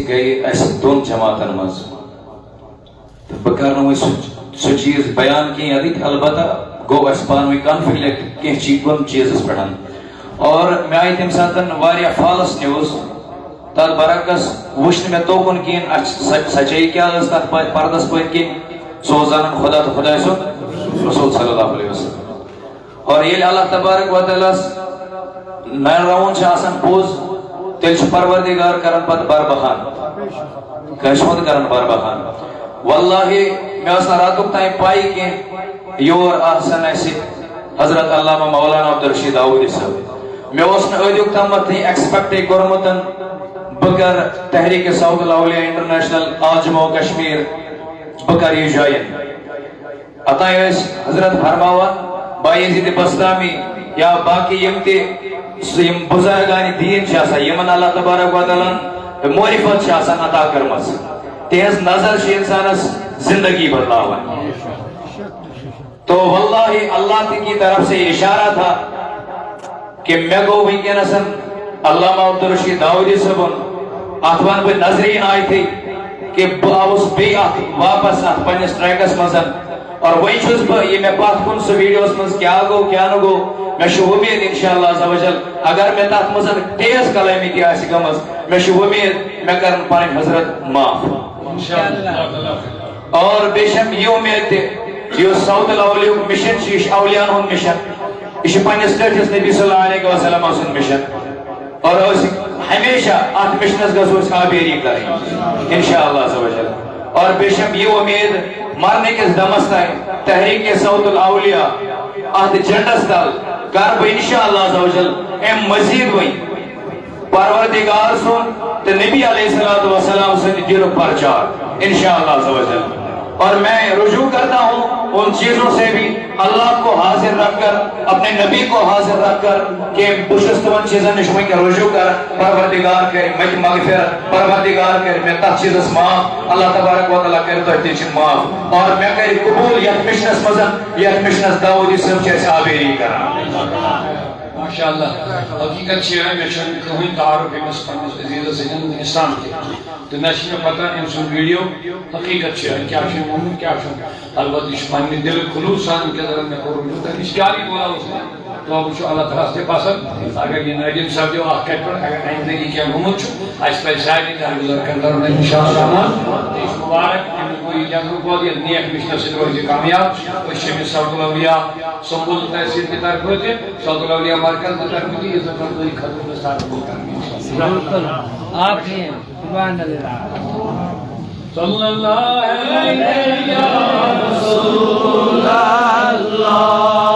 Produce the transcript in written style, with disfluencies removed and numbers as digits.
گئی اس دون جماعتن مز بہ کرو سہ چیز بیان کی ادھک البتہ گو اس پانوی کنفلکٹ کن چیزس پہ اور مے آئی تمہ سات فالس نیوز تر برعکس وچن مے توکن کہین سچائی کیا تر پردس پت کن سو زانن خدا تو خدا سن رسول صلی اللہ علیہ وسلم اور یل اللہ تبارک و تعالی نین رون پوز تیل پروردگار کرن پت بربہان کشمت کرن بربہان واللہ میں اس راتک تائیں پائی کہ یور آسن ایسی حضرت علامہ مولانا عبدالرشید داؤدی صاحب میں اس نے ادیک تامت نہیں ایکسپیکٹ کرمتن بکر تحریک صوت الاولیاء انٹرنیشنل آل جموں کشمیر بکر یہ جائن اتائیں اس حضرت فرماوان بایزید بستامی یا باقی یمتی بزرگانی دین شاسا یمن اللہ تبارک و تعالی معرفت شاسا عطا کرمس تیز نظر شی انسانس زندگی بدلاوان تو واللہ اللہ کی طرف سے اشارہ تھا کہ میں گو ونکینسن علامہ عبدالرشید داؤدی صاحب اتوان پہ نظرین آئی تھی کہ باوس بی واپس ات پنس ٹریکس مزن اور وہی چھس بہ یہ میں پات کن سو ویڈیوز مز کیا گو کیا نہ گو میں امید انشاءاللہ عز و جل اگر میں تات مزن تیز کلامی کی آسی گمز میں امید میں کرن پانی حضرت معاف اور بے شک یہ امید تھی یہ صوت الاولیاء مشن چیش اولیان ہون مشن اس پانی سٹیٹس نبی صلی اللہ علیہ وسلم اسن مشن اور اس ہمیشہ آت مشنس گزو اس آبیری کریں انشاءاللہ عز و جل اور بے شک یہ امید مرنے کے دمس تائیں تحریک صوت الاولیاء آت جنڈس تل کر بہ انشاءاللہ عز و جل ایم مزید وئی پروردگار سن تو نبی علیہ السلام سے دین پرچار انشاءاللہ عز و جل اور میں رجوع کرتا ہوں ان چیزوں سے بھی اللہ کو حاضر رکھ کر اپنے نبی کو حاضر رکھ کر کہ بشستون چیزیں نشمئی کے رجوع کر پروردگار کرے مجھ مغفرت پروردگار کرے میں تح چیزس معاف اللہ تبارک و تعالیٰ کرے تو احتیچن معاف اور میں کرے قبول یک مشنس مزن یک مشنس داودی صرف جیسے آبیری کرنا ماشاءاللہ حقیقت سے ہے میں شاید کہیں تعارف امس پنس عزیز سجن انسان کے تو میں پتہ ان سن ویڈیو حقیقت سے ہے کیا شن مومن کیا شن البتہ اس پانی دل خلوصان کے در میں کروں تو اشکاری بولا اس نے تو اب شو اللہ تعالیٰ سے پاسد اگر یہ ناجم صاحب جو آخر پر اگر آئندگی کیا گھومت چھو اس پر شاید در گزر کندر میں انشاءاللہ اس مبارک ان کوئی جنگو کو دیا نیک مشنہ سے روزی کامیاب اس شمی صوت الاولیاء سنبول تحصیل کی طرف ہوتے صوت الاولیاء مرکز کی طرف ہوتی یہ زفر کوئی خطر دستار کو کرنی آپ ہیں سبحان اللہ صلی اللہ علیہ یا رسول اللہ